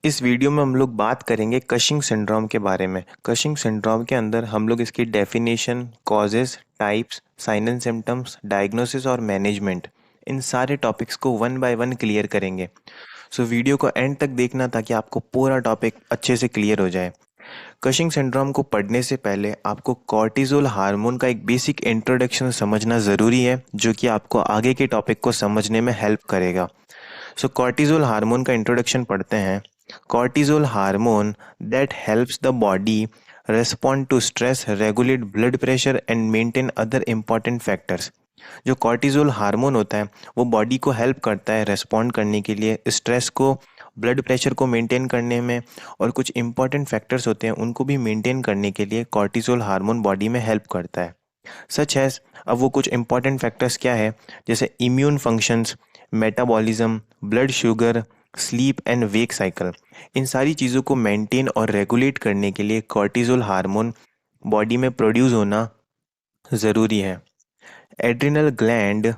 इस वीडियो में हम लोग बात करेंगे कशिंग सिंड्रोम के बारे में। कशिंग सिंड्रोम के अंदर हम लोग इसकी definition, causes, types, sign and symptoms, diagnosis और मैनेजमेंट, इन सारे टॉपिक्स को वन बाय वन क्लियर करेंगे। सो वीडियो को एंड तक देखना ताकि आपको पूरा टॉपिक अच्छे से क्लियर हो जाए। कशिंग सिंड्रोम को पढ़ने से पहले आपको कॉर्टिसोल हार्मोन का एक बेसिक इंट्रोडक्शन समझना ज़रूरी है, जो कि आपको आगे के टॉपिक को समझने में हेल्प करेगा। सो कॉर्टिसोल हार्मोन का इंट्रोडक्शन पढ़ते हैं। Cortisol hormone that helps the body respond to stress, regulate blood pressure and maintain other important factors. जो कॉर्टिसोल हार्मोन होता है वो बॉडी को हेल्प करता है रेस्पॉन्ड करने के लिए, स्ट्रेस को, ब्लड प्रेशर को मेंटेन करने में, और कुछ इंपॉर्टेंट फैक्टर्स होते हैं उनको भी मेंटेन करने के लिए कॉर्टिसोल हार्मोन बॉडी में हेल्प करता है। सच है, अब वो कुछ इंपॉर्टेंट फैक्टर्स क्या है, जैसे immune functions, metabolism, blood sugar, sleep and wake cycle. इन सारी चीज़ों को मेंटेन और रेगुलेट करने के लिए कॉर्टिसोल हार्मोन बॉडी में प्रोड्यूस होना ज़रूरी है। Adrenal gland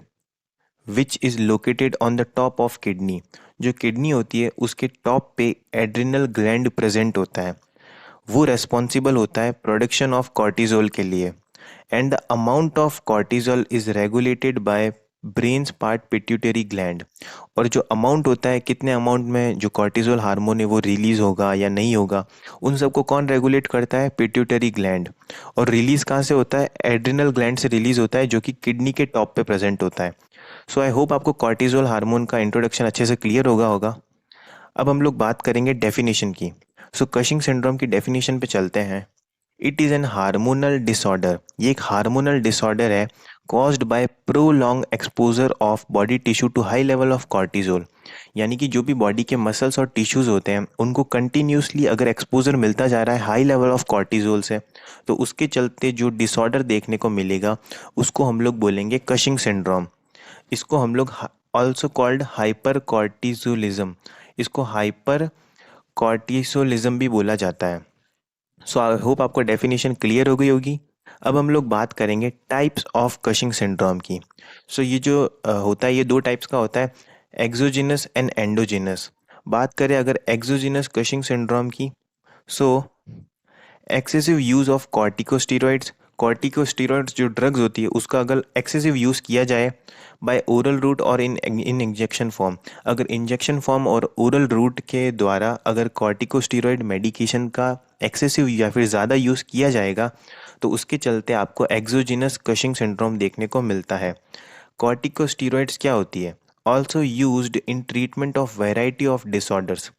which is located on the top of kidney, जो किडनी होती है उसके टॉप पे एड्रिनल ग्लैंड प्रेजेंट होता है। वो रेस्पॉन्सिबल होता है प्रोडक्शन ऑफ कॉर्टिजोल के लिए। And the amount of cortisol is regulated by brains part pituitary gland. और जो अमाउंट होता है, कितने अमाउंट में जो कॉर्टिजोल हार्मोन है वो रिलीज होगा या नहीं होगा, उन सबको कौन रेगुलेट करता है? Pituitary gland. और रिलीज कहाँ से होता है? एड्रिनल ग्लैंड से रिलीज होता है, जो कि किडनी के टॉप पे प्रेजेंट होता है। सो आई होप आपको कॉर्टिजोल हार्मोन का इंट्रोडक्शन अच्छे से क्लियर होगा। अब हम लोग बात करेंगे डेफिनेशन की। सो कशिंग सिंड्रोम की डेफिनेशन पे चलते हैं। It is an hormonal disorder, ये एक हार्मोनल डिसऑर्डर है caused by prolong exposure of body tissue to high level of cortisol. यानी कि जो भी बॉडी के मसल्स और टिश्यूज़ होते हैं उनको कंटिन्यूसली अगर एक्सपोजर मिलता जा रहा है हाई लेवल ऑफ कॉर्टिजोल से, तो उसके चलते जो डिसऑर्डर देखने को मिलेगा उसको हम लोग बोलेंगे कशिंग सिंड्रोम। इसको हम लोग ऑल्सो कॉल्ड हाइपर कॉर्टिजोलिज्म, इसको हाइपर कॉर्टिसोलिज्म भी बोला जाता है। सो आई होप आपको डेफिनेशन क्लियर हो गई होगी। अब हम लोग बात करेंगे टाइप्स ऑफ कशिंग सिंड्रोम की। सो ये जो होता है, ये दो टाइप्स का होता है, एक्सोजिनस एंड एंडोजिनस। बात करें अगर एक्सोजिनस कशिंग सिंड्रोम की, सो एक्सेसिव यूज़ ऑफ कॉर्टिकोस्टीरॉइड्स, कॉर्टिकोस्टीरॉइड्स जो ड्रग्स होती है उसका अगर एक्सेसिव यूज़ किया जाए बाय ओरल रूट और इन इंजेक्शन फॉर्म, अगर इंजेक्शन फॉर्म और ओरल रूट के द्वारा अगर कॉर्टिकोस्टीरॉइड मेडिकेशन का एक्सेसिव या फिर ज़्यादा यूज़ किया जाएगा, तो उसके चलते आपको एक्सोजिनस कशिंग सिंड्रोम देखने को मिलता है। कॉर्टिकोस्टीरॉइड्स क्या होती है? Also used in treatment of variety of disorders.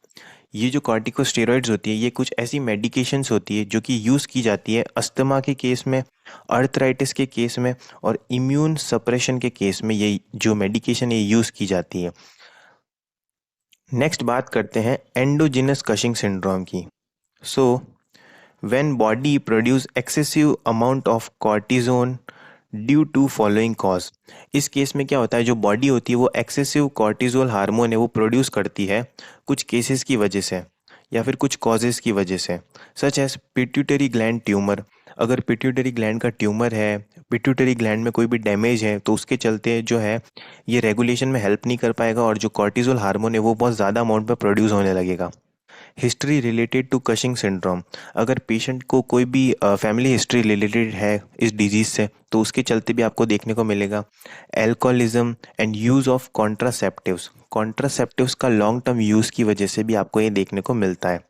ये जो कॉर्टिकोस्टेरॉइड्स होती है ये कुछ ऐसी मेडिकेशंस होती है जो कि यूज़ की जाती है अस्थमा के केस में, अर्थराइटिस के केस में और इम्यून सप्रेशन के केस में। ये जो मेडिकेशन ये यूज़ की जाती है। नेक्स्ट बात करते हैं एंडोजिनस कशिंग सिंड्रोम की। So when body produce excessive amount of cortisone due to following cause. इस केस में क्या होता है, जो बॉडी होती है वो एक्सेसिव कॉर्टिजोल हार्मोन है वो प्रोड्यूस करती है कुछ केसेस की वजह से या फिर कुछ कॉजेज़ की वजह से, such as pituitary gland tumour. अगर पिट्यूटरी ग्लैंड का ट्यूमर है, पिट्यूटरी ग्लैंड में कोई भी डैमेज है, तो उसके चलते जो है ये रेगुलेशन में हेल्प नहीं कर पाएगा और जो कॉर्टिजोल हार्मोन है वो बहुत ज़्यादा अमाउंट में प्रोड्यूस होने लगेगा। History related to Cushing syndrome, अगर पेशेंट को कोई भी फैमिली हिस्ट्री रिलेटेड है इस डिजीज़ से, तो उसके चलते भी आपको देखने को मिलेगा। Alcoholism and use of contraceptives, contraceptives का लॉन्ग टर्म यूज़ की वजह से भी आपको ये देखने को मिलता है।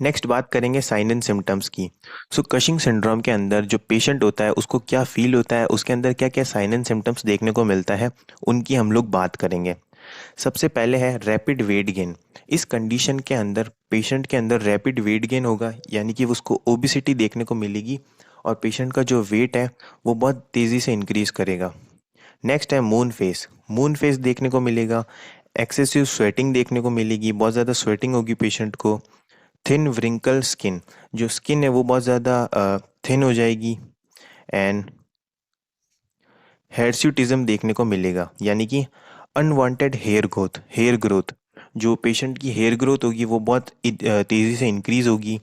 नेक्स्ट बात करेंगे साइन एंड सिम्टम्स की। सो कशिंग सिंड्रोम के अंदर जो पेशेंट होता है उसको क्या फील होता है, उसके अंदर क्या क्या साइन एंड सिम्टम्स देखने को मिलता है, उनकी हम लोग बात करेंगे। सबसे पहले है रैपिड वेट गेन। इस कंडीशन के अंदर पेशेंट के अंदर रैपिड वेट गेन होगा, यानी कि उसको ओबिसिटी देखने को मिलेगी और पेशेंट का जो वेट है वो बहुत तेज़ी से इंक्रीज करेगा। नेक्स्ट है मून फेस, मून फेस देखने को मिलेगा। एक्सेसिव स्वेटिंग देखने को मिलेगी, बहुत ज़्यादा स्वेटिंग होगी पेशेंट को। थिन व्रिंकल स्किन, जो स्किन है वो बहुत ज़्यादा थिन हो जाएगी। एंड हेयरस्यूटिज्म देखने को मिलेगा, यानी कि अनवांटेड हेयर ग्रोथ, जो पेशेंट की हेयर ग्रोथ होगी वो बहुत तेज़ी से इंक्रीज होगी।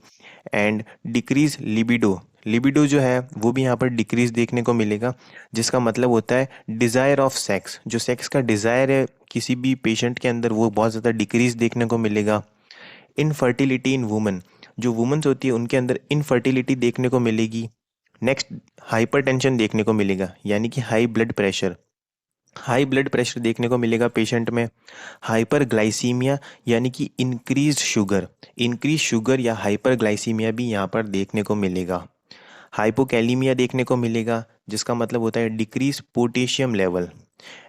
एंड डिक्रीज लिबिडो, लिबिडो जो है वो भी यहाँ पर डिक्रीज देखने को मिलेगा, जिसका मतलब होता है डिज़ायर ऑफ सेक्स, जो सेक्स का डिज़ायर है किसी भी पेशेंट के अंदर वो बहुत ज़्यादा डिक्रीज देखने को मिलेगा। इनफर्टिलिटी इन वुमेन, जो वुमेन्स होती है उनके अंदर इनफर्टिलिटी देखने को मिलेगी। नेक्स्ट, हाइपरटेंशन देखने को मिलेगा, यानी कि high blood pressure, high blood pressure देखने को मिलेगा पेशेंट में। हाइपरग्लाइसीमिया, यानी कि इंक्रीज शुगर या हाइपरग्लाइसीमिया भी यहाँ पर देखने को मिलेगा। हाइपोकैलीमिया देखने को मिलेगा, जिसका मतलब होता है डिक्रीज पोटेशियम लेवल।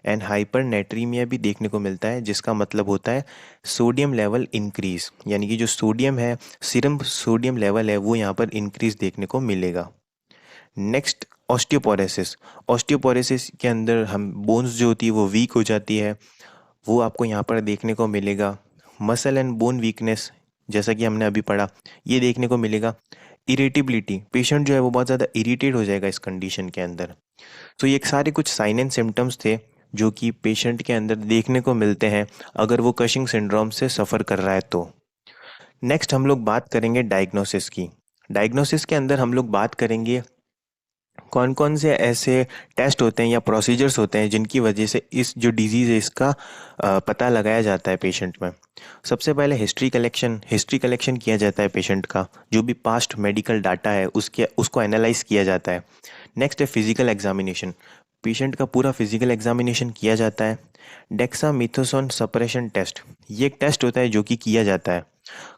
एंड हाइपरनेट्रीमिया भी देखने को मिलता है, जिसका मतलब होता है सोडियम लेवल इंक्रीज, यानी कि जो सोडियम है, सीरम सोडियम लेवल है, वो यहाँ पर इंक्रीज देखने को मिलेगा। Next, osteoporosis. ऑस्टियोपोरोसिस के अंदर हम बोन्स जो होती है वो वीक हो जाती है, वो आपको यहाँ पर देखने को मिलेगा। मसल एंड बोन वीकनेस, जैसा कि हमने अभी पढ़ा, ये देखने को मिलेगा। इरिटेबिलिटी, पेशेंट जो है वो बहुत ज़्यादा इरिटेट हो जाएगा इस कंडीशन के अंदर। तो ये सारे कुछ साइन एंड सिम्टम्स थे जो कि पेशेंट के अंदर देखने को मिलते हैं अगर वो कशिंग सिंड्रोम से सफ़र कर रहा है तो। नेक्स्ट हम लोग बात करेंगे डायग्नोसिस की। डायग्नोसिस के अंदर हम लोग बात करेंगे कौन कौन से ऐसे टेस्ट होते हैं या प्रोसीजर्स होते हैं जिनकी वजह से इस जो डिजीज़ है इसका पता लगाया जाता है पेशेंट में। सबसे पहले हिस्ट्री कलेक्शन किया जाता है पेशेंट का, जो भी पास्ट मेडिकल डाटा है उसको एनालाइज किया जाता है। नेक्स्ट है फिजिकल एग्जामिनेशन, पेशेंट का पूरा फिजिकल एग्जामिनेशन किया जाता है। डेक्सामेथासोन सप्रेशन टेस्ट, ये एक टेस्ट होता है जो कि किया जाता है।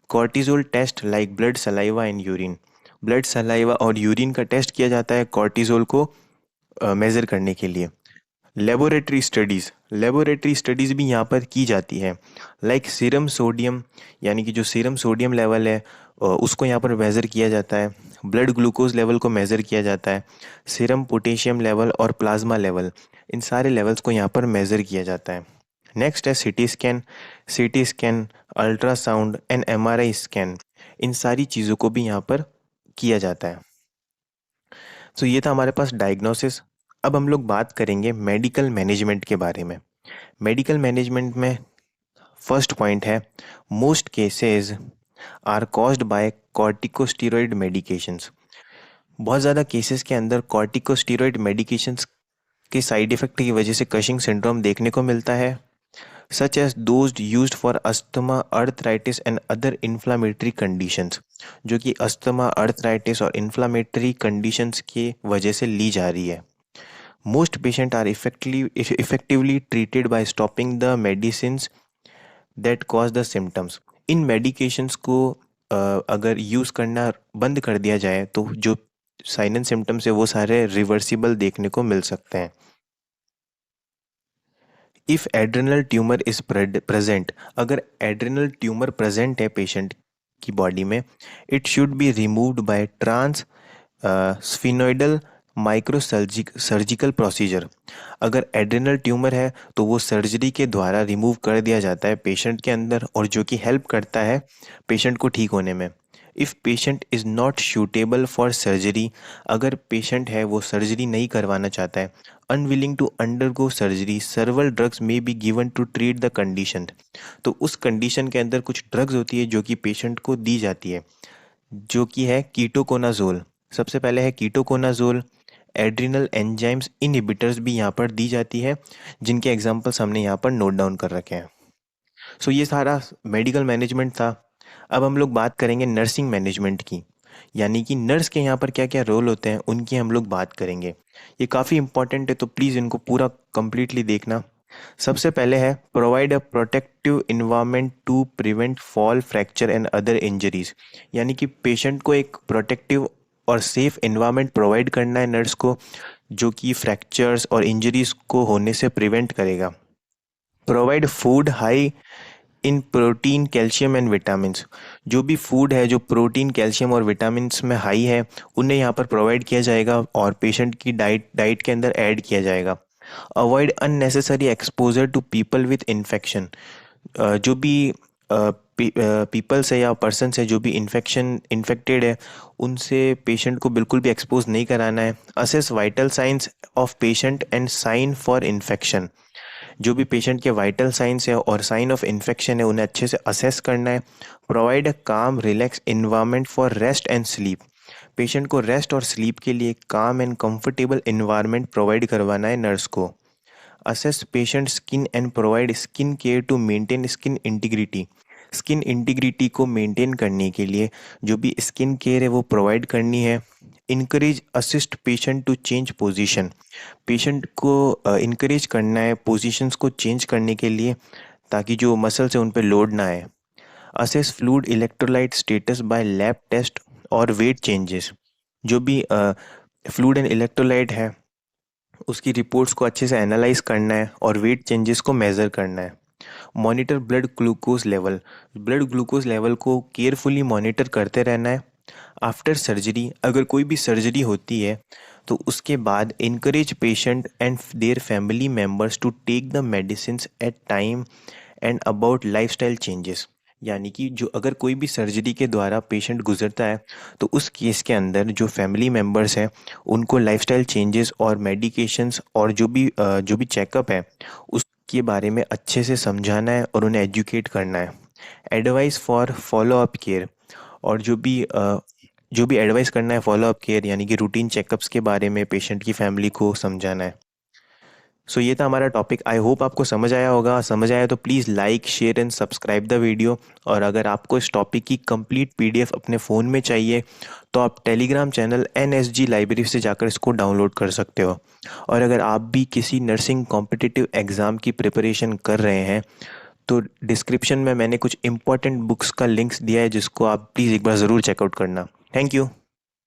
Cortisol taste like blood saliva and urine, blood saliva और यूरिन का टेस्ट किया जाता है कॉर्टिजोल को मेज़र करने के लिए। लेबोरेटरी स्टडीज़ भी यहाँ पर की जाती है, लाइक सीरम सोडियम, यानी कि जो सीरम सोडियम लेवल है उसको यहाँ पर मेज़र किया जाता है। ब्लड ग्लूकोज लेवल को मेज़र किया जाता है। सीरम पोटेशियम लेवल और प्लाज्मा लेवल, इन सारे लेवल्स को यहाँ पर मेज़र किया जाता है। नेक्स्ट है CT scan, ultrasound and MRI scan, इन सारी चीज़ों को भी यहाँ पर किया जाता है। तो ये था हमारे पास डायग्नोसिस। अब हम लोग बात करेंगे मेडिकल मैनेजमेंट के बारे में। मेडिकल मैनेजमेंट में फर्स्ट पॉइंट है, most cases are caused by corticosteroid medications. बहुत ज़्यादा केसेस के अंदर कॉर्टिकोस्टेरॉइड मेडिकेशंस के साइड इफ़ेक्ट की वजह से कशिंग सिंड्रोम देखने को मिलता है, such as those used for asthma, arthritis and other inflammatory conditions, जो कि अस्थमा, अर्थराइटिस और इन्फ्लामेटरी कंडीशंस की वजह से ली जा रही है। Most patient are effectively treated by stopping the medicines that cause the symptoms. In medications को अगर यूज़ करना बंद कर दिया जाए तो जो साइन एंड सिम्टम्स है वो सारे रिवर्सिबल देखने को मिल सकते हैं। If adrenal tumour is present, अगर एड्रेनल ट्यूमर प्रेजेंट है पेशेंट की बॉडी में, it should be removed by trans sphenoidal micro surgical procedure. अगर एड्रेनल ट्यूमर है तो वो सर्जरी के द्वारा रिमूव कर दिया जाता है पेशेंट के अंदर, और जो कि हेल्प करता है पेशेंट को ठीक होने में। If patient is not suitable for surgery, अगर पेशेंट है वो सर्जरी नहीं करवाना चाहता है, unwilling to undergo surgery, several drugs may be given to treat the condition, तो उस कंडीशन के अंदर कुछ ड्रग्स होती है जो कि पेशेंट को दी जाती है, जो कि है कीटोकोनाजोल। सबसे पहले है कीटोकोनाजोल। एड्रिनल एंजाइम्स इनहिबिटर्स भी यहाँ पर दी जाती है, जिनके एग्जांपल्स हमने यहाँ पर नोट डाउन कर रखे हैं। सो ये सारा मेडिकल मैनेजमेंट था। अब हम लोग बात करेंगे नर्सिंग मैनेजमेंट की, यानी कि नर्स के यहाँ पर क्या क्या रोल होते हैं उनकी हम लोग बात करेंगे। ये काफ़ी इंपॉर्टेंट है, तो प्लीज़ इनको पूरा कंप्लीटली देखना। सबसे पहले है provide a protective environment to prevent fall, fracture and other injuries, यानी कि पेशेंट को एक प्रोटेक्टिव और सेफ इन्वायरमेंट प्रोवाइड करना है नर्स को, जो कि फ्रैक्चर्स और इंजरीज को होने से प्रिवेंट करेगा। Provide food high in protein, calcium and vitamins, जो भी फूड है जो प्रोटीन, कैल्शियम और विटामिन्स में हाई है उन्हें यहाँ पर प्रोवाइड किया जाएगा और पेशेंट की डाइट के अंदर ऐड किया जाएगा। Avoid unnecessary exposure to people with infection, जो भी पीपल्स है या पर्सन है जो भी इन्फेक्टेड है उनसे पेशेंट को बिल्कुल भी एक्सपोज नहीं कराना है। Assess vital signs of patient and sign for infection, जो भी पेशेंट के वाइटल साइंस है और साइन ऑफ इन्फेक्शन है उन्हें अच्छे से असेस करना है। प्रोवाइड अ काम relax environment for rest and sleep, patient को रेस्ट और स्लीप के लिए काम एंड कंफर्टेबल इन्वायरमेंट प्रोवाइड करवाना है नर्स को। Assess patient skin and provide skin care to maintain skin integrity, skin integrity को मेंटेन करने के लिए जो भी स्किन केयर है वो प्रोवाइड करनी है। Encourage assist patient to change position, patient को इनकरेज करना है पोजीशंस को चेंज करने के लिए ताकि जो मसल्स है उन पे लोड ना आए। Assess fluid electrolyte status by lab test और वेट चेंजेस, जो भी फ्लूइड एंड इलेक्ट्रोलाइट है उसकी रिपोर्ट्स को अच्छे से एनालाइज करना है और वेट चेंजेस को मेज़र करना है। Monitor blood glucose level, blood glucose level को केयरफुली मॉनिटर करते रहना है। आफ्टर सर्जरी, अगर कोई भी सर्जरी होती है तो उसके बाद encourage patient and their family members to take the medicine at time and about lifestyle changes. यानी कि जो अगर कोई भी सर्जरी के द्वारा पेशेंट गुजरता है तो उस केस के अंदर जो फैमिली मेम्बर्स हैं उनको लाइफस्टाइल चेंजेस और मेडिकेशंस और जो भी चेकअप है उसके बारे में अच्छे से समझाना है और उन्हें एजुकेट करना है। Advice for follow up care, और जो भी एडवाइस करना है फॉलो अप केयर यानी कि रूटीन चेकअप्स के बारे में पेशेंट की फैमिली को समझाना है। सो ये था हमारा टॉपिक। आई होप आपको समझ आया होगा। समझ आया तो please like share and subscribe the video. और अगर आपको इस टॉपिक की कंप्लीट पीडीएफ अपने फ़ोन में चाहिए तो आप टेलीग्राम चैनल NSG लाइब्रेरी से जाकर इसको डाउनलोड कर सकते हो। और अगर आप भी किसी नर्सिंग कॉम्पिटिटिव एग्ज़ाम की प्रिपरेशन कर रहे हैं तो डिस्क्रिप्शन में मैंने कुछ इंपॉर्टेंट बुक्स का लिंक्स दिया है जिसको आप प्लीज़ एक बार ज़रूर चेकआउट करना। Thank you.